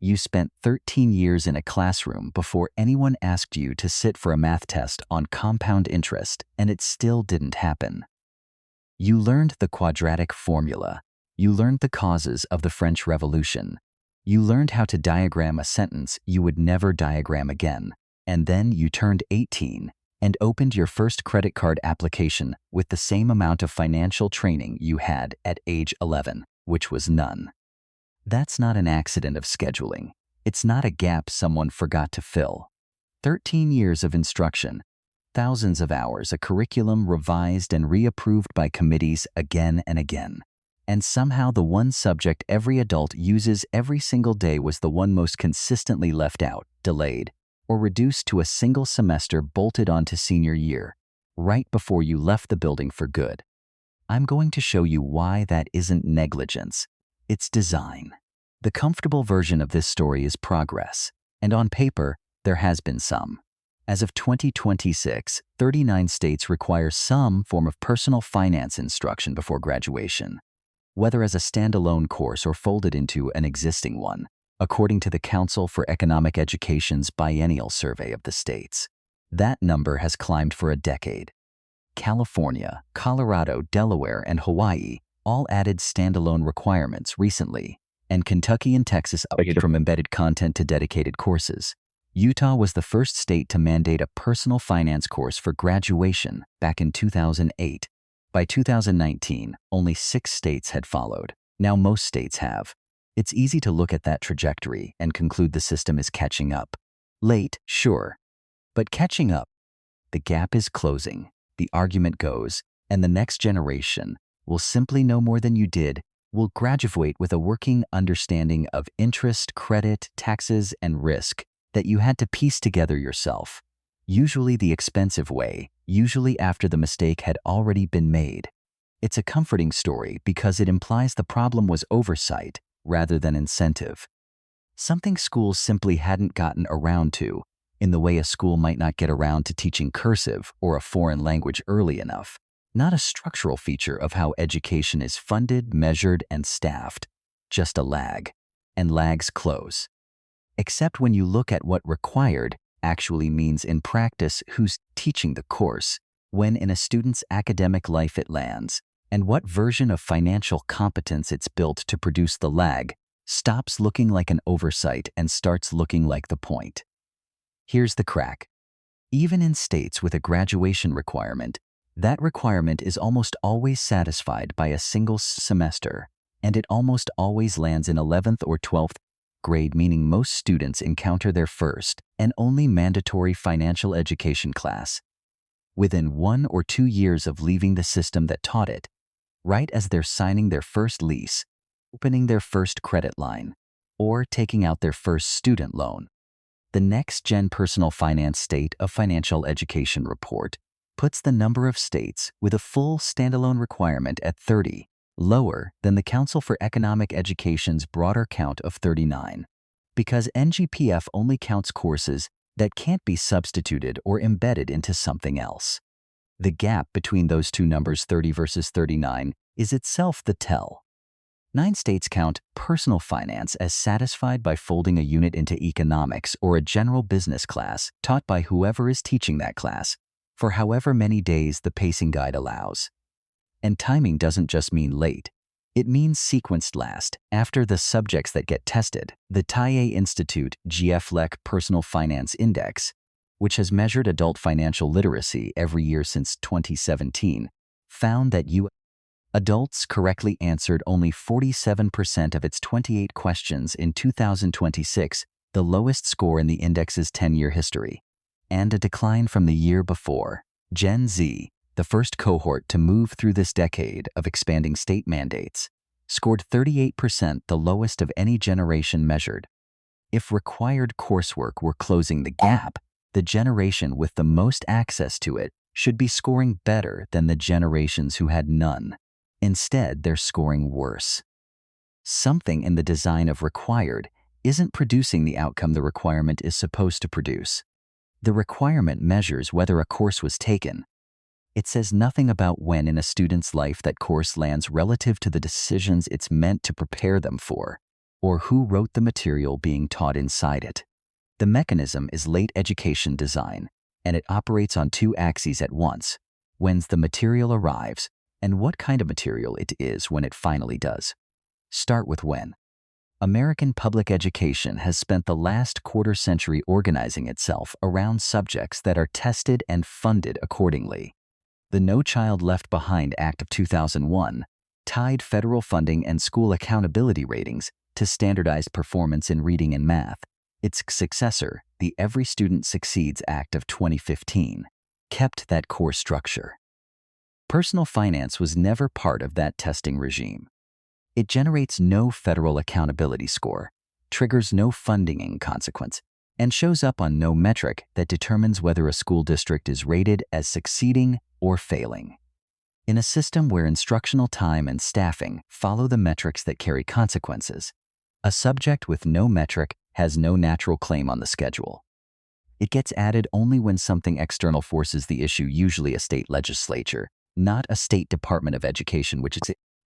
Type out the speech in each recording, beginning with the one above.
You spent 13 years in a classroom before anyone asked you to sit for a math test on compound interest, and it still didn't happen. You learned the quadratic formula. You learned the causes of the French Revolution. You learned how to diagram a sentence you would never diagram again. And then you turned 18 and opened your first credit card application with the same amount of financial training you had at age 11, which was none. That's not an accident of scheduling. It's not a gap someone forgot to fill. 13 years of instruction, thousands of hours, a curriculum revised and reapproved by committees again and again. And somehow the one subject every adult uses every single day was the one most consistently left out, delayed, or reduced to a single semester bolted onto senior year, right before you left the building for good. I'm going to show you why that isn't negligence. It's design. The comfortable version of this story is progress, and on paper, there has been some. As of 2026, 39 states require some form of personal finance instruction before graduation, whether as a standalone course or folded into an existing one, according to the Council for Economic Education's biennial survey of the states. That number has climbed for a decade. California, Colorado, Delaware, and Hawaii all added standalone requirements recently, and Kentucky and Texas upgraded from embedded content to dedicated courses. Utah was the first state to mandate a personal finance course for graduation back in 2008. By 2019, only 6 states had followed. Now most states have. It's easy to look at that trajectory and conclude the system is catching up. Late, sure, but catching up. The gap is closing, the argument goes, and the next generation will simply know more than you did, will graduate with a working understanding of interest, credit, taxes, and risk that you had to piece together yourself, usually the expensive way, usually after the mistake had already been made. It's a comforting story because it implies the problem was oversight rather than incentive. Something schools simply hadn't gotten around to, in the way a school might not get around to teaching cursive or a foreign language early enough. Not a structural feature of how education is funded, measured, and staffed, just a lag. And lags close. Except when you look at what required actually means in practice, who's teaching the course, when in a student's academic life it lands, and what version of financial competence it's built to produce. The lag stops looking like an oversight and starts looking like the point. Here's the crack. Even in states with a graduation requirement, that requirement is almost always satisfied by a single semester, and it almost always lands in 11th or 12th grade, meaning most students encounter their first and only mandatory financial education class within 1 or 2 years of leaving the system that taught it, right as they're signing their first lease, opening their first credit line, or taking out their first student loan. The Next-Gen Personal Finance State of Financial Education report puts the number of states with a full standalone requirement at 30, lower than the Council for Economic Education's broader count of 39, because NGPF only counts courses that can't be substituted or embedded into something else. The gap between those two numbers, 30 versus 39, is itself the tell. 9 states count personal finance as satisfied by folding a unit into economics or a general business class taught by whoever is teaching that class, for however many days the pacing guide allows. And timing doesn't just mean late. It means sequenced last, after the subjects that get tested. The TIAA Institute-GFLEC Personal Finance Index, which has measured adult financial literacy every year since 2017, found that adults correctly answered only 47% of its 28 questions in 2026, the lowest score in the index's 10-year history, and a decline from the year before. Gen Z, the first cohort to move through this decade of expanding state mandates, scored 38%, the lowest of any generation measured. If required coursework were closing the gap, the generation with the most access to it should be scoring better than the generations who had none. Instead, they're scoring worse. Something in the design of required isn't producing the outcome the requirement is supposed to produce. The requirement measures whether a course was taken. It says nothing about when in a student's life that course lands relative to the decisions it's meant to prepare them for. or who wrote the material being taught inside it. The mechanism is late education design, and it operates on two axes at once: when's the material arrives, and what kind of material it is when it finally does. Start with when. American public education has spent the last quarter century organizing itself around subjects that are tested and funded accordingly. The No Child Left Behind Act of 2001 tied federal funding and school accountability ratings to standardized performance in reading and math. Its successor, the Every Student Succeeds Act of 2015, kept that core structure. Personal finance was never part of that testing regime. It generates no federal accountability score, triggers no funding consequence, and shows up on no metric that determines whether a school district is rated as succeeding or failing. In a system where instructional time and staffing follow the metrics that carry consequences, a subject with no metric has no natural claim on the schedule. It gets added only when something external forces the issue, usually a state legislature, not a state Department of Education, which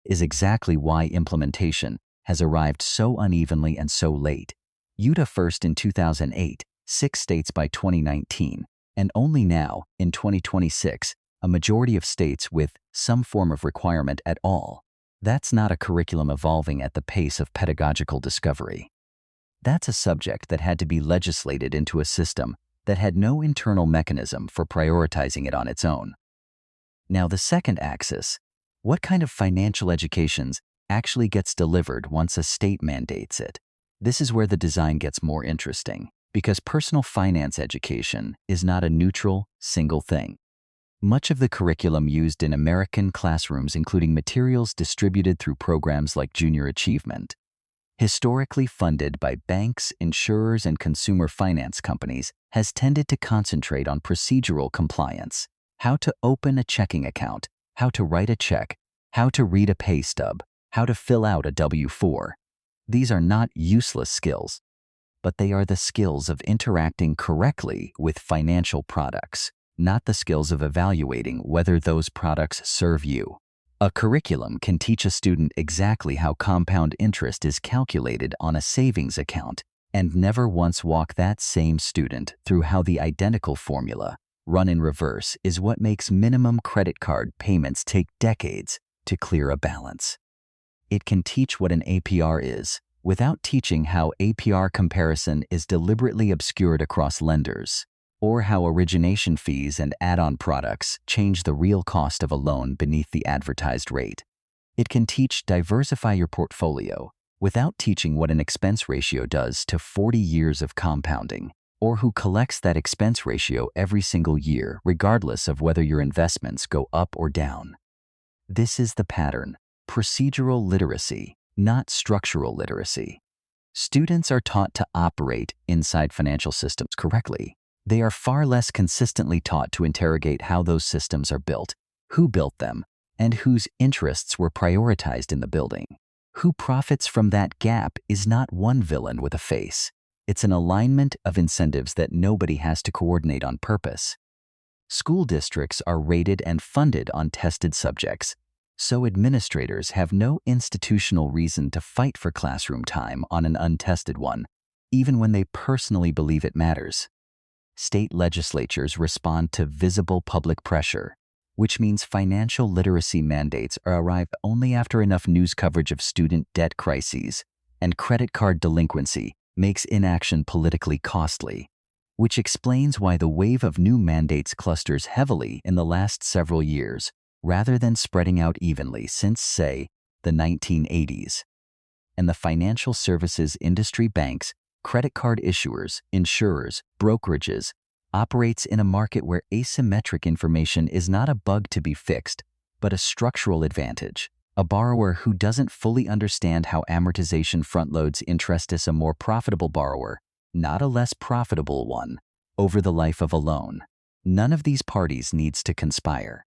is exactly why implementation has arrived so unevenly and so late. Utah first in 2008, 6 states by 2019, and only now, in 2026, a majority of states with some form of requirement at all. That's not a curriculum evolving at the pace of pedagogical discovery. That's a subject that had to be legislated into a system that had no internal mechanism for prioritizing it on its own. Now, the second axis: what kind of financial education actually gets delivered once a state mandates it? This is where the design gets more interesting, because personal finance education is not a neutral, single thing. Much of the curriculum used in American classrooms, including materials distributed through programs like Junior Achievement, historically funded by banks, insurers, and consumer finance companies, has tended to concentrate on procedural compliance: how to open a checking account, how to write a check, how to read a pay stub, how to fill out a W-4. These are not useless skills, but they are the skills of interacting correctly with financial products, not the skills of evaluating whether those products serve you. A curriculum can teach a student exactly how compound interest is calculated on a savings account, and never once walk that same student through how the identical formula, run in reverse, is what makes minimum credit card payments take decades to clear a balance. It can teach what an APR is, without teaching how APR comparison is deliberately obscured across lenders, or how origination fees and add-on products change the real cost of a loan beneath the advertised rate. It can teach diversify your portfolio, without teaching what an expense ratio does to 40 years of compounding, or who collects that expense ratio every single year, regardless of whether your investments go up or down. This is the pattern: procedural literacy, not structural literacy. Students are taught to operate inside financial systems correctly. They are far less consistently taught to interrogate how those systems are built, who built them, and whose interests were prioritized in the building. Who profits from that gap is not one villain with a face. It's an alignment of incentives that nobody has to coordinate on purpose. School districts are rated and funded on tested subjects, so administrators have no institutional reason to fight for classroom time on an untested one, even when they personally believe it matters. State legislatures respond to visible public pressure, which means financial literacy mandates arrive only after enough news coverage of student debt crises and credit card delinquency makes inaction politically costly, which explains why the wave of new mandates clusters heavily in the last several years, rather than spreading out evenly since, say, the 1980s. And the financial services industry, banks, credit card issuers, insurers, brokerages, operates in a market where asymmetric information is not a bug to be fixed, but a structural advantage. A borrower who doesn't fully understand how amortization front-loads interest is a more profitable borrower, not a less profitable one, over the life of a loan. None of these parties needs to conspire.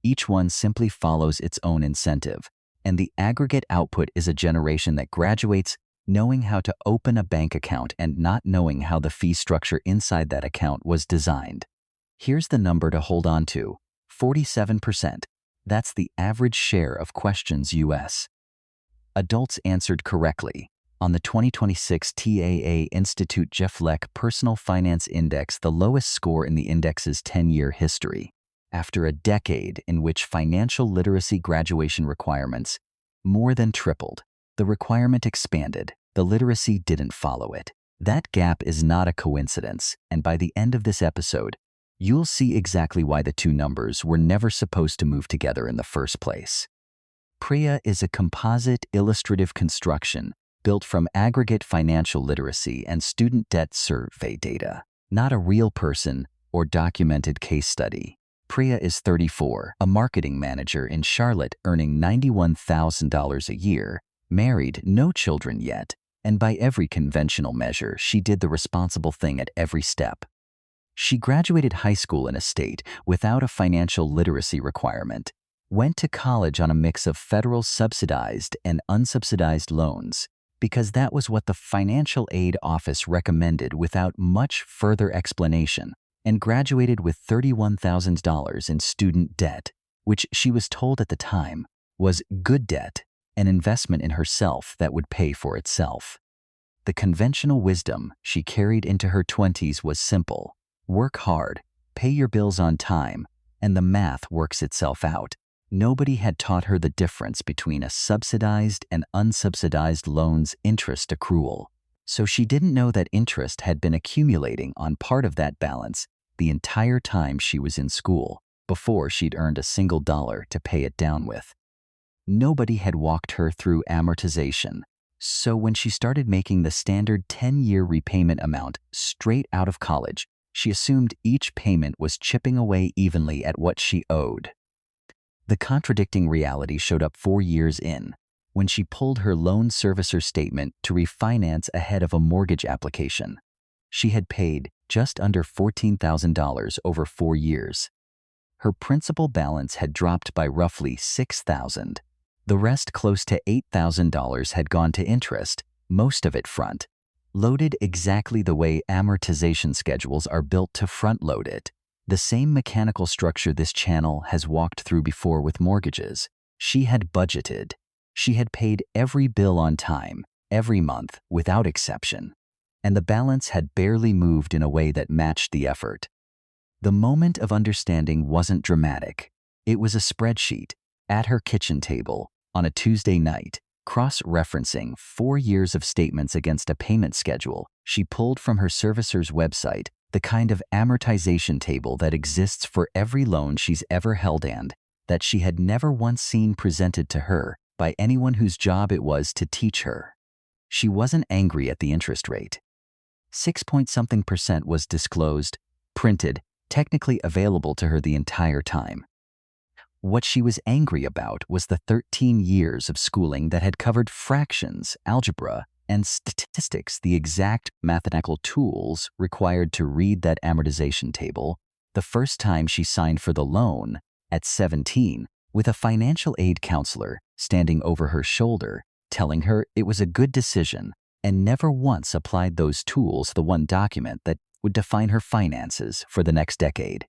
Each one simply follows its own incentive, and the aggregate output is a generation that graduates knowing how to open a bank account and not knowing how the fee structure inside that account was designed. Here's the number to hold on to: 47%. That's the average share of questions U.S. adults answered correctly. On the 2026 TIAA Institute-GFLEC Personal Finance Index, the lowest score in the index's 10-year history. After a decade in which financial literacy graduation requirements more than tripled, the requirement expanded, the literacy didn't follow it. That gap is not a coincidence, and by the end of this episode, you'll see exactly why the two numbers were never supposed to move together in the first place. TIAA is a composite illustrative construction built from aggregate financial literacy and student debt survey data, not a real person or documented case study. TIAA is 34, a marketing manager in Charlotte earning $91,000 a year, married, no children yet, and by every conventional measure, she did the responsible thing at every step. She graduated high school in a state without a financial literacy requirement, went to college on a mix of federal subsidized and unsubsidized loans, because that was what the financial aid office recommended without much further explanation, and graduated with $31,000 in student debt, which she was told at the time was good debt, an investment in herself that would pay for itself. The conventional wisdom she carried into her 20s was simple: work hard, pay your bills on time, and the math works itself out. Nobody had taught her the difference between a subsidized and unsubsidized loan's interest accrual, so she didn't know that interest had been accumulating on part of that balance the entire time she was in school, before she'd earned a single dollar to pay it down with. Nobody had walked her through amortization, so when she started making the standard 10-year repayment amount straight out of college, she assumed each payment was chipping away evenly at what she owed. The contradicting reality showed up 4 years in, when she pulled her loan servicer statement to refinance ahead of a mortgage application. She had paid just under $14,000 over 4 years. Her principal balance had dropped by roughly $6,000. The rest, close to $8,000, had gone to interest, most of it front, loaded exactly the way amortization schedules are built to front-load it. The same mechanical structure this channel has walked through before with mortgages. She had budgeted. She had paid every bill on time, every month, without exception. And the balance had barely moved in a way that matched the effort. The moment of understanding wasn't dramatic. It was a spreadsheet, at her kitchen table, on a Tuesday night, cross-referencing 4 years of statements against a payment schedule she pulled from her servicer's website, the kind of amortization table that exists for every loan she's ever held and that she had never once seen presented to her by anyone whose job it was to teach her. She wasn't angry at the interest rate. 6-point-something% was disclosed, printed, technically available to her the entire time. What she was angry about was the 13 years of schooling that had covered fractions, algebra, and statistics, the exact mathematical tools required to read that amortization table, the first time she signed for the loan, at 17, with a financial aid counselor standing over her shoulder, telling her it was a good decision, and never once applied those tools to the one document that would define her finances for the next decade.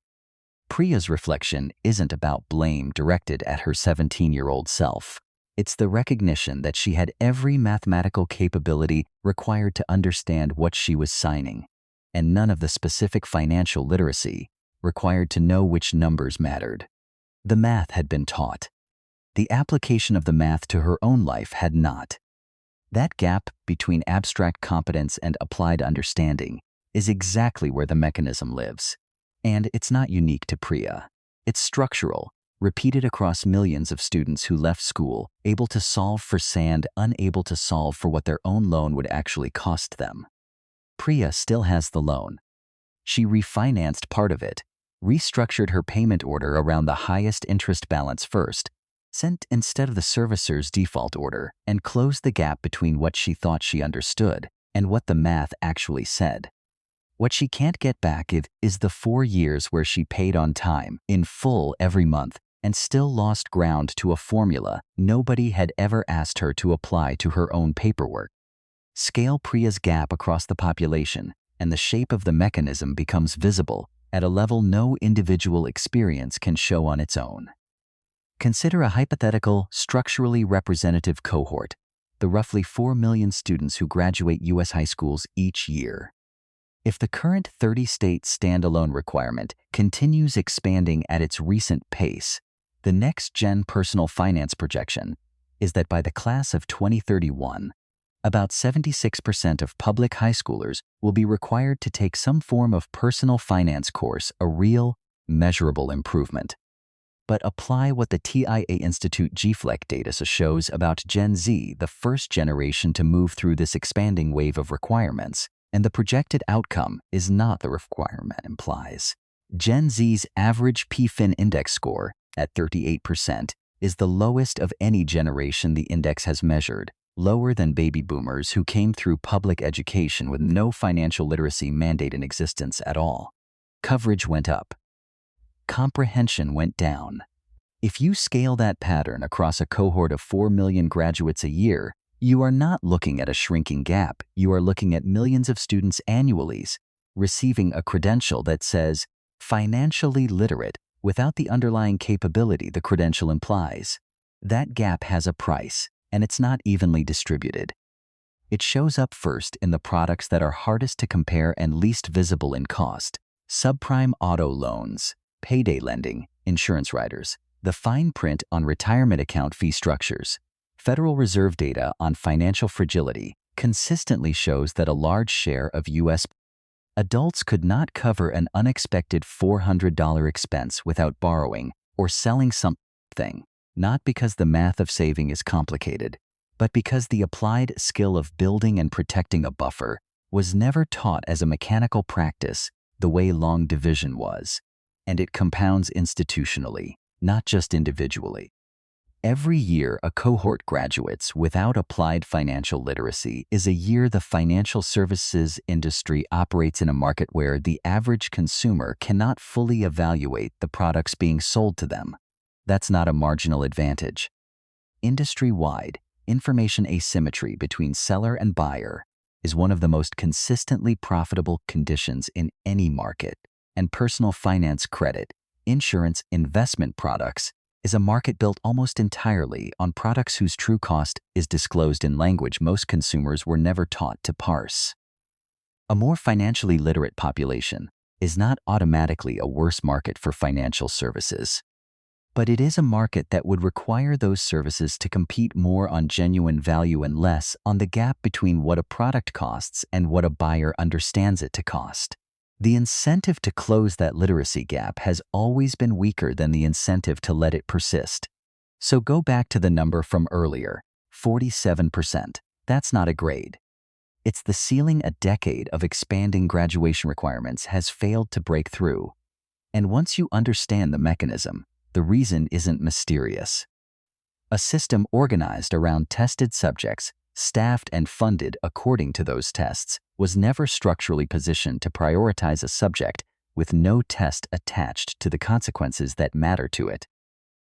Priya's reflection isn't about blame directed at her 17-year-old self. It's the recognition that she had every mathematical capability required to understand what she was signing, and none of the specific financial literacy required to know which numbers mattered. The math had been taught. The application of the math to her own life had not. That gap between abstract competence and applied understanding is exactly where the mechanism lives. And it's not unique to Priya. It's structural, repeated across millions of students who left school, able to solve for sand, unable to solve for what their own loan would actually cost them. Priya still has the loan. She refinanced part of it, restructured her payment order around the highest interest balance first, sent instead of the servicer's default order, and closed the gap between what she thought she understood and what the math actually said. What she can't get back is the 4 years where she paid on time, in full every month, and still lost ground to a formula nobody had ever asked her to apply to her own paperwork. Scale Priya's gap across the population, and the shape of the mechanism becomes visible at a level no individual experience can show on its own. Consider a hypothetical, structurally representative cohort, the roughly 4 million students who graduate U.S. high schools each year. If the current 30-state standalone requirement continues expanding at its recent pace, the next-gen personal finance projection is that by the class of 2031, about 76% of public high schoolers will be required to take some form of personal finance course, a real, measurable improvement. But apply what the TIAA Institute-GFLEC data shows about Gen Z, the first generation to move through this expanding wave of requirements, and the projected outcome is not the requirement implies. Gen Z's average PFIN index score, at 38%, is the lowest of any generation the index has measured, lower than baby boomers who came through public education with no financial literacy mandate in existence at all. Coverage went up. Comprehension went down. If you scale that pattern across a cohort of 4 million graduates a year, you are not looking at a shrinking gap. You are looking at millions of students annually receiving a credential that says financially literate without the underlying capability the credential implies. That gap has a price, and it's not evenly distributed. It shows up first in the products that are hardest to compare and least visible in cost: subprime auto loans, payday lending, insurance riders, the fine print on retirement account fee structures. Federal Reserve data on financial fragility consistently shows that a large share of U.S. adults could not cover an unexpected $400 expense without borrowing or selling something, not because the math of saving is complicated, but because the applied skill of building and protecting a buffer was never taught as a mechanical practice the way long division was, and it compounds institutionally, not just individually. Every year a cohort graduates without applied financial literacy is a year the financial services industry operates in a market where the average consumer cannot fully evaluate the products being sold to them. That's not a marginal advantage. Industry-wide, information asymmetry between seller and buyer is one of the most consistently profitable conditions in any market, and personal finance credit, insurance, investment products is a market built almost entirely on products whose true cost is disclosed in language most consumers were never taught to parse. A more financially literate population is not automatically a worse market for financial services, but it is a market that would require those services to compete more on genuine value and less on the gap between what a product costs and what a buyer understands it to cost. The incentive to close that literacy gap has always been weaker than the incentive to let it persist. So go back to the number from earlier, 47%. That's not a grade. It's the ceiling a decade of expanding graduation requirements has failed to break through. And once you understand the mechanism, the reason isn't mysterious. A system organized around tested subjects, staffed and funded according to those tests, was never structurally positioned to prioritize a subject with no test attached to the consequences that matter to it.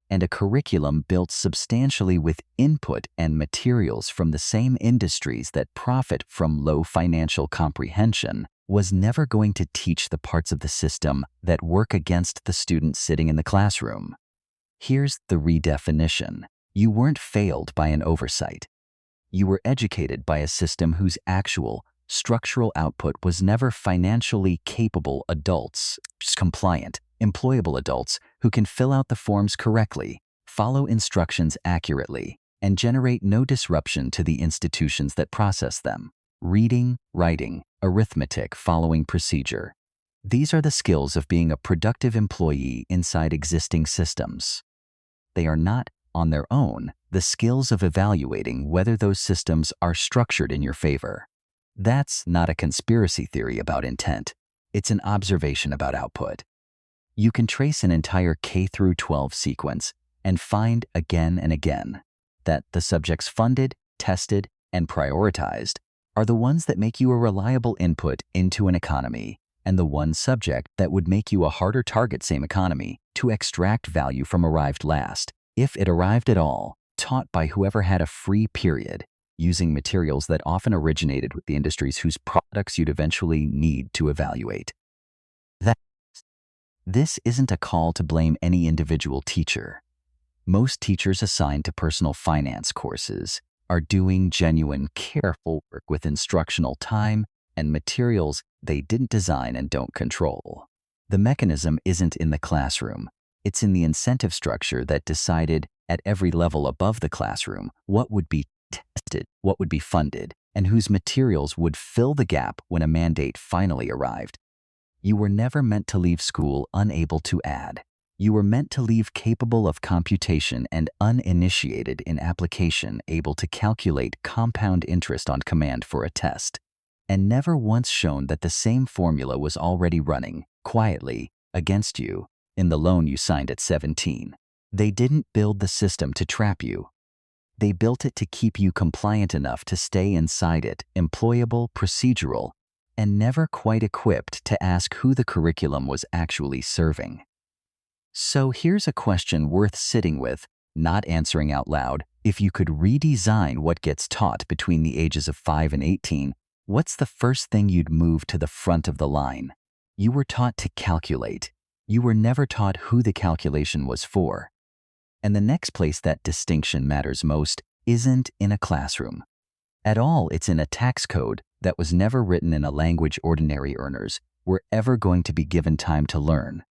And a curriculum built substantially with input and materials from the same industries that profit from low financial comprehension was never going to teach the parts of the system that work against the student sitting in the classroom. Here's the redefinition. You weren't failed by an oversight. You were educated by a system whose actual, structural output was never financially capable adults, compliant, employable adults who can fill out the forms correctly, follow instructions accurately, and generate no disruption to the institutions that process them. Reading, writing, arithmetic following procedure. These are the skills of being a productive employee inside existing systems. They are not, on their own, the skills of evaluating whether those systems are structured in your favor. That's not a conspiracy theory about intent. It's an observation about output. You can trace an entire K-12 sequence and find again and again that the subjects funded, tested, and prioritized are the ones that make you a reliable input into an economy, and the one subject that would make you a harder target same economy to extract value from arrived last, if it arrived at all, taught by whoever had a free period, using materials that often originated with the industries whose products you'd eventually need to evaluate. This isn't a call to blame any individual teacher. Most teachers assigned to personal finance courses are doing genuine, careful work with instructional time and materials they didn't design and don't control. The mechanism isn't in the classroom. It's in the incentive structure that decided at every level above the classroom what would be tested, what would be funded, and whose materials would fill the gap when a mandate finally arrived. You were never meant to leave school unable to add. You were meant to leave capable of computation and uninitiated in application, able to calculate compound interest on command for a test, and never once shown that the same formula was already running, quietly, against you, in the loan you signed at 17. They didn't build the system to trap you. They built it to keep you compliant enough to stay inside it, employable, procedural, and never quite equipped to ask who the curriculum was actually serving. So here's a question worth sitting with, not answering out loud. If you could redesign what gets taught between the ages of 5 and 18, what's the first thing you'd move to the front of the line? You were taught to calculate. You were never taught who the calculation was for. And the next place that distinction matters most isn't in a classroom. At all, it's in a tax code that was never written in a language ordinary earners were ever going to be given time to learn.